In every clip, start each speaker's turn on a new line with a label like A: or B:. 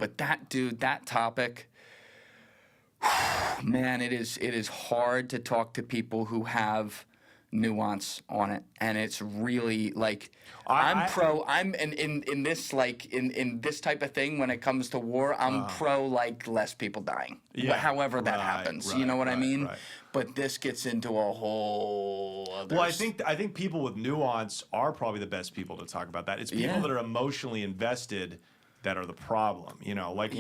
A: But that topic, man, it is hard to talk to people who have nuance on it, and it's really like I'm in this like in this type of thing when it comes to war, I'm pro like less people dying, however that happens, you know what I mean? But this gets into a whole other.
B: Well, I think people with nuance are probably the best people to talk about that. It's people that are emotionally invested that are the problem, you know. Like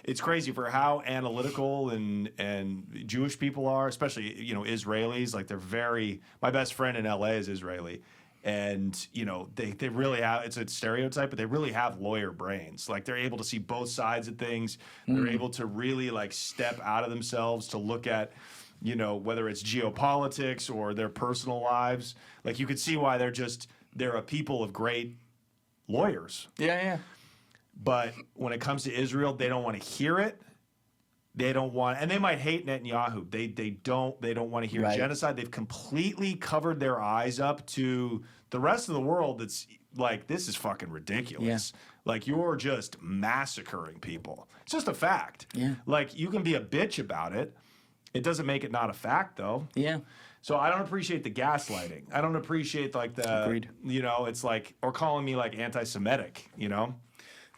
B: it's crazy for how analytical and Jewish people are, especially Israelis. Like they're very. My best friend in LA is Israeli, and they really have. It's a stereotype, but they really have lawyer brains. Like they're able to see both sides of things. They're able to really like step out of themselves to look at, whether it's geopolitics or their personal lives. Like you could see why they're a people of great lawyers.
A: Yeah.
B: But when it comes to Israel, they don't want to hear it. They don't want, and they might hate Netanyahu. They don't want to hear genocide. They've completely covered their eyes up to the rest of the world. That's like, this is fucking ridiculous. Like you're just massacring people. It's just a fact.
A: Yeah.
B: Like you can be a bitch about it. It doesn't make it not a fact though.
A: Yeah.
B: So I don't appreciate the gaslighting. I don't appreciate like the,
A: Agreed.
B: It's like, or calling me like anti-Semitic,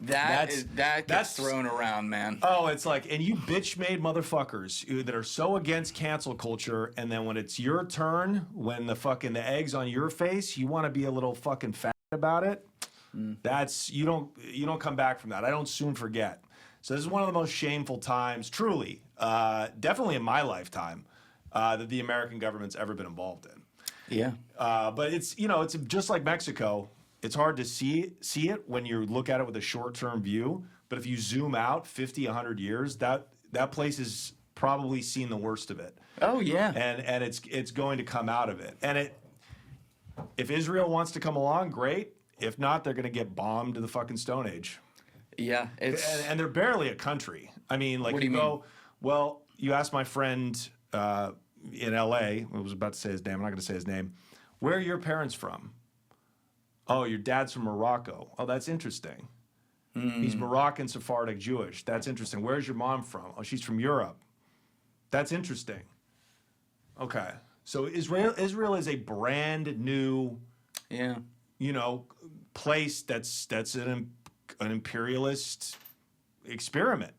A: That gets thrown around, man.
B: Oh, it's like, and you bitch-made motherfuckers that are so against cancel culture, and then when it's your turn, when the egg's on your face, you want to be a little fucking fat about it. That's you don't come back from that. I don't soon forget. So this is one of the most shameful times, truly, definitely in my lifetime, that the American government's ever been involved in.
A: Yeah.
B: But it's it's just like Mexico. It's hard to see it when you look at it with a short-term view. But if you zoom out 50, 100 years, that place has probably seen the worst of it.
A: Oh yeah.
B: And it's going to come out of it. And if Israel wants to come along, great. If not, they're going to get bombed to the fucking Stone Age.
A: Yeah,
B: and they're barely a country. I mean, like
A: what do you mean?
B: Well, you asked my friend in L.A. I was about to say his name. I'm not going to say his name. Where are your parents from? Oh, your dad's from Morocco. Oh, that's interesting. He's Moroccan Sephardic Jewish. That's interesting. Where's your mom from? Oh, she's from Europe. That's interesting. Okay. So Israel is a brand new, place that's an imperialist experiment.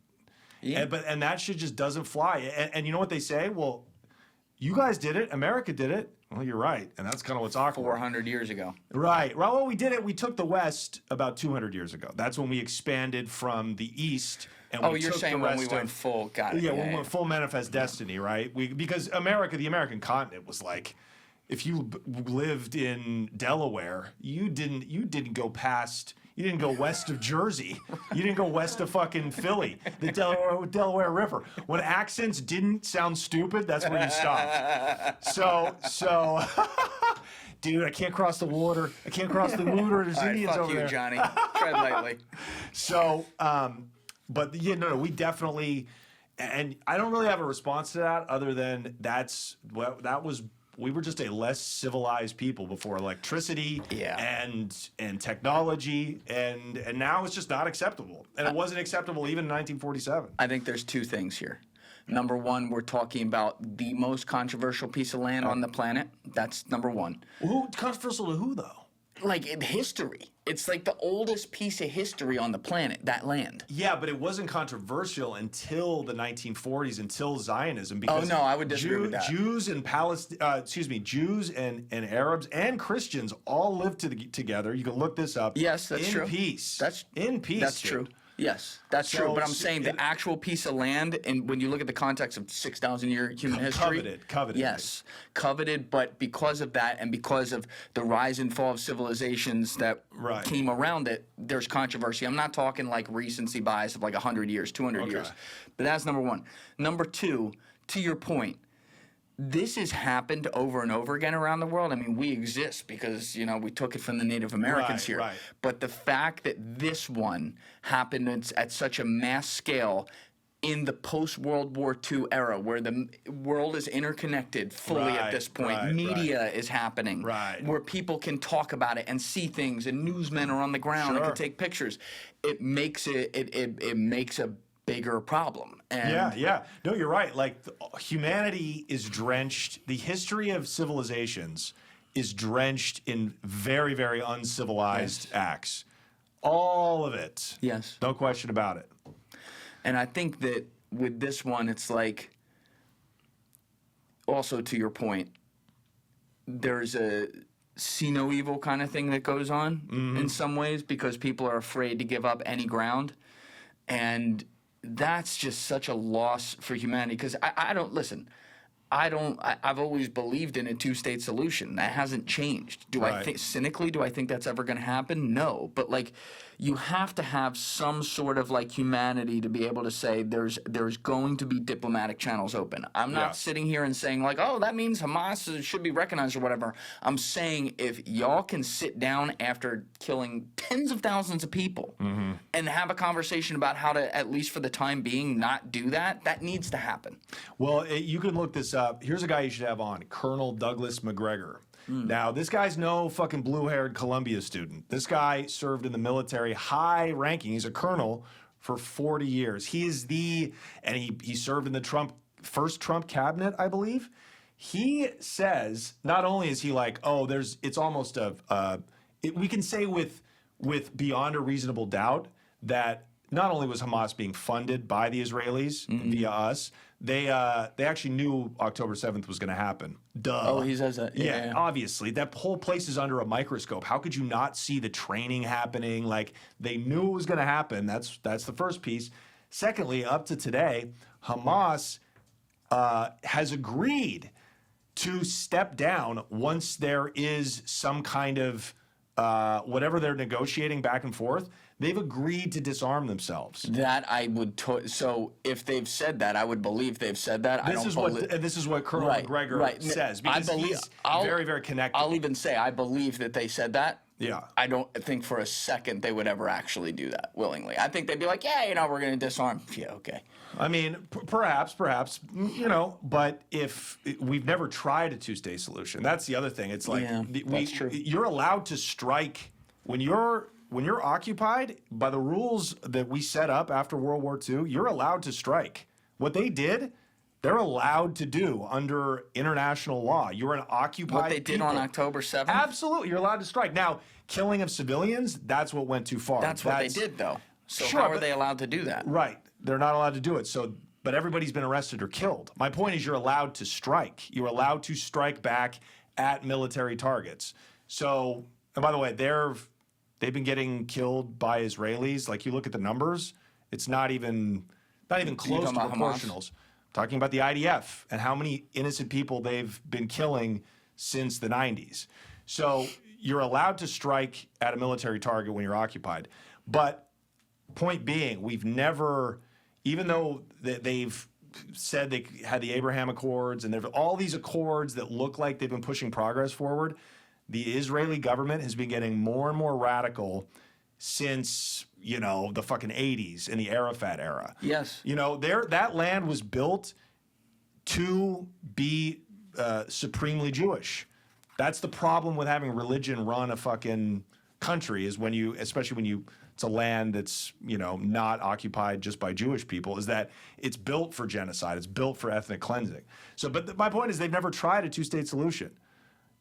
B: Yeah. And that shit just doesn't fly. And you know what they say? Well, you guys did it. America did it. Well, you're right, and that's kind of what's awkward.
A: 400 years ago.
B: Right. Well, we did it. We took the West about 200 years ago. That's when we expanded from the East. And we
A: you're
B: took
A: saying
B: the
A: when we went full, got it.
B: Yeah, when we went full manifest destiny, right? Because the American continent was like, if you lived in Delaware, you didn't go past. You didn't go west of Jersey. You didn't go west of fucking Philly, the Delaware River. When accents didn't sound stupid, that's where you stopped. So, dude, I can't cross the water. I can't cross the water. There's Indians over there.
A: Fuck you, Johnny. Tread lightly.
B: So, but we definitely, and I don't really have a response to that other than we were just a less civilized people before electricity and technology, and now it's just not acceptable. And it wasn't acceptable even in 1947.
A: I think there's two things here. Number one, we're talking about the most controversial piece of land on the planet. That's number one.
B: Controversial to who, though?
A: Like in history. It's like the oldest piece of history on the planet, that land.
B: Yeah, but it wasn't controversial until the 1940s, until Zionism. Because
A: I would disagree with that.
B: Jews and Jews and Arabs and Christians all lived together. You can look this up.
A: Yes, that's true.
B: In peace.
A: In peace. That's true. Yes, that's true. But I'm saying the actual piece of land, and when you look at the context of 6,000-year human history,
B: coveted.
A: Yes, coveted. But because of that, and because of the rise and fall of civilizations that came around it, there's controversy. I'm not talking like recency bias of like 100 years, 200 years. But that's number one. Number two, to your point, this has happened over and over again around the world. I mean, we exist because, we took it from the Native Americans here.
B: Right.
A: But the fact that this one happened at such a mass scale in the post-World War II era where the world is interconnected fully at this point. Media is happening. Where people can talk about it and see things, and newsmen are on the ground and can take pictures. It makes it makes a bigger problem. And
B: No, you're right. Like, humanity is drenched. The history of civilizations is drenched in very, very uncivilized acts. All of it.
A: Yes.
B: No question about it.
A: And I think that with this one, it's like, also to your point, there's a see no evil kind of thing that goes on in some ways, because people are afraid to give up any ground. And that's just such a loss for humanity, because I've always believed in a two-state solution. That hasn't changed. Do I think cynically? Do I think that's ever going to happen? No. But like, you have to have some sort of like humanity to be able to say there's going to be diplomatic channels open. I'm not sitting here and saying like, oh, that means Hamas should be recognized or whatever. I'm saying if y'all can sit down after killing tens of thousands of people and have a conversation about how to, at least for the time being, not do that, that needs to happen.
B: Well, you can look this up. Here's a guy you should have on, Colonel Douglas McGregor. Now, this guy's no fucking blue-haired Columbia student. This guy served in the military, high ranking. He's a colonel for 40 years. He served in the first Trump cabinet, I believe. He says, not only is he like, oh, it's almost we can say with beyond a reasonable doubt that not only was Hamas being funded by the Israelis via us, they actually knew October 7th was going to happen. Duh.
A: Oh, he says that.
B: Yeah, obviously. That whole place is under a microscope. How could you not see the training happening? Like, they knew it was going to happen. That's the first piece. Secondly, up to today, Hamas has agreed to step down once there is some kind of whatever they're negotiating back and forth. They've agreed to disarm themselves.
A: That I would. So if they've said that, I would believe they've said that.
B: This is what Colonel McGregor says, because he's very, very connected.
A: I'll even say I believe that they said that.
B: Yeah.
A: I don't think for a second they would ever actually do that willingly. I think they'd be like, yeah, we're going to disarm. Yeah, okay.
B: I mean, perhaps, but if we've never tried a two-state solution, that's the other thing. It's like,
A: that's true.
B: You're allowed to strike when you're occupied by the rules that we set up after World War II. You're allowed to strike. What they did, they're allowed to do under international law. You're an occupied
A: What they did on October 7th?
B: Absolutely. You're allowed to strike. Now, killing of civilians, that's what went too far.
A: That's what they did, though. So
B: sure,
A: how are they allowed to do that?
B: Right. They're not allowed to do it. But everybody's been arrested or killed. My point is, you're allowed to strike. You're allowed to strike back at military targets. So, and by the way, they've been getting killed by Israelis. Like, you look at the numbers, it's not even close to proportionals. Talking about the IDF and how many innocent people they've been killing since the 90s. So you're allowed to strike at a military target when you're occupied. But point being, we've never, even though they've said they had the Abraham Accords and there's all these accords that look like they've been pushing progress forward, the Israeli government has been getting more and more radical since, the fucking 80s in the Arafat era.
A: Yes.
B: That land was built to be supremely Jewish. That's the problem with having religion run a fucking country, is especially when it's a land that's, not occupied just by Jewish people, is that it's built for genocide. It's built for ethnic cleansing. So, but my point is, they've never tried a two-state solution,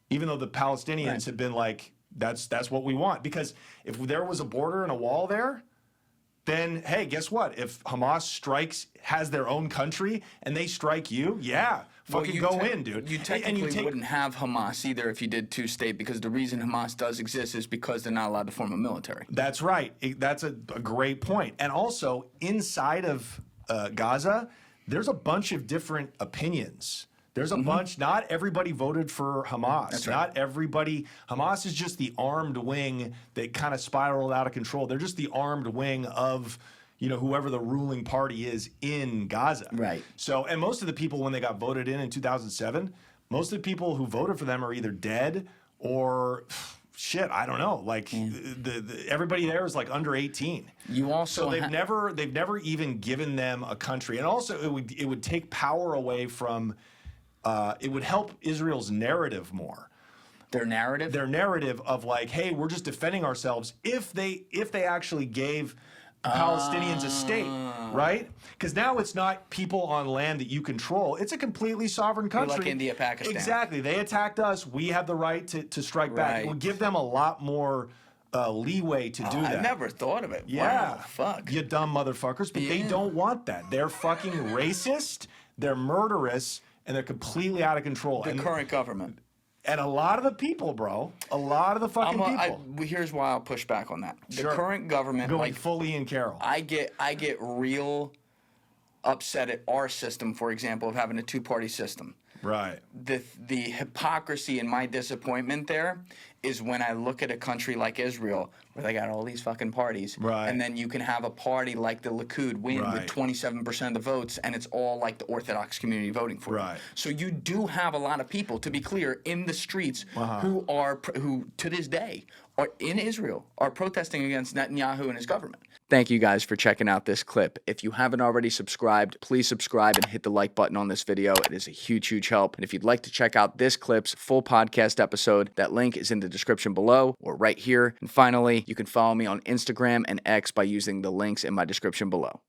B: even though the Palestinians have been like, that's what we want. Because if there was a border and a wall there, then, hey, guess what? If Hamas has their own country and they strike you, fucking go in, dude.
A: You technically wouldn't have Hamas either if you did two-state, because the reason Hamas does exist is because they're not allowed to form a military.
B: That's right. That's a great point. And also, inside of Gaza, there's a bunch of different opinions. There's a bunch. Not everybody voted for Hamas.
A: That's right.
B: Not everybody. Hamas is just the armed wing that kind of spiraled out of control. They're just the armed wing of, whoever the ruling party is in Gaza.
A: Right.
B: So, and most of the people, when they got voted in 2007, most of the people who voted for them are either dead or shit, I don't know. Like everybody there is like under 18.
A: You also
B: so they've never even given them a country, and also it would take power away from. It would help Israel's narrative more.
A: Their narrative
B: of like, hey, we're just defending ourselves. If they actually gave Palestinians a state, right? Because now it's not people on land that you control. It's a completely sovereign country.
A: Like India, Pakistan.
B: Exactly. They attacked us. We have the right to strike back. It would give them a lot more leeway to do that.
A: I never thought of it.
B: Yeah.
A: Wow, fuck.
B: You dumb motherfuckers. But they don't want that. They're fucking racist. They're murderous. And they're completely out of control.
A: The current government.
B: And a lot of the people, bro. A lot of the fucking people.
A: Here's why I'll push back on that. The
B: Sure.
A: current government,
B: going
A: like
B: fully in Carol.
A: I get real upset at our system, for example, of having a two-party system.
B: Right.
A: The hypocrisy and my disappointment there is when I look at a country like Israel, where they got all these fucking parties,
B: right.
A: and then you can have a party like the Likud win with 27% of the votes, and it's all like the Orthodox community voting for it. So you do have a lot of people, to be clear, in the streets who to this day are in Israel are protesting against Netanyahu and his government. Thank you guys for checking out this clip. If you haven't already subscribed, please subscribe and hit the like button on this video. It is a huge, huge help. And if you'd like to check out this clip's full podcast episode, that link is in the description below or right here. And finally, you can follow me on Instagram and X by using the links in my description below.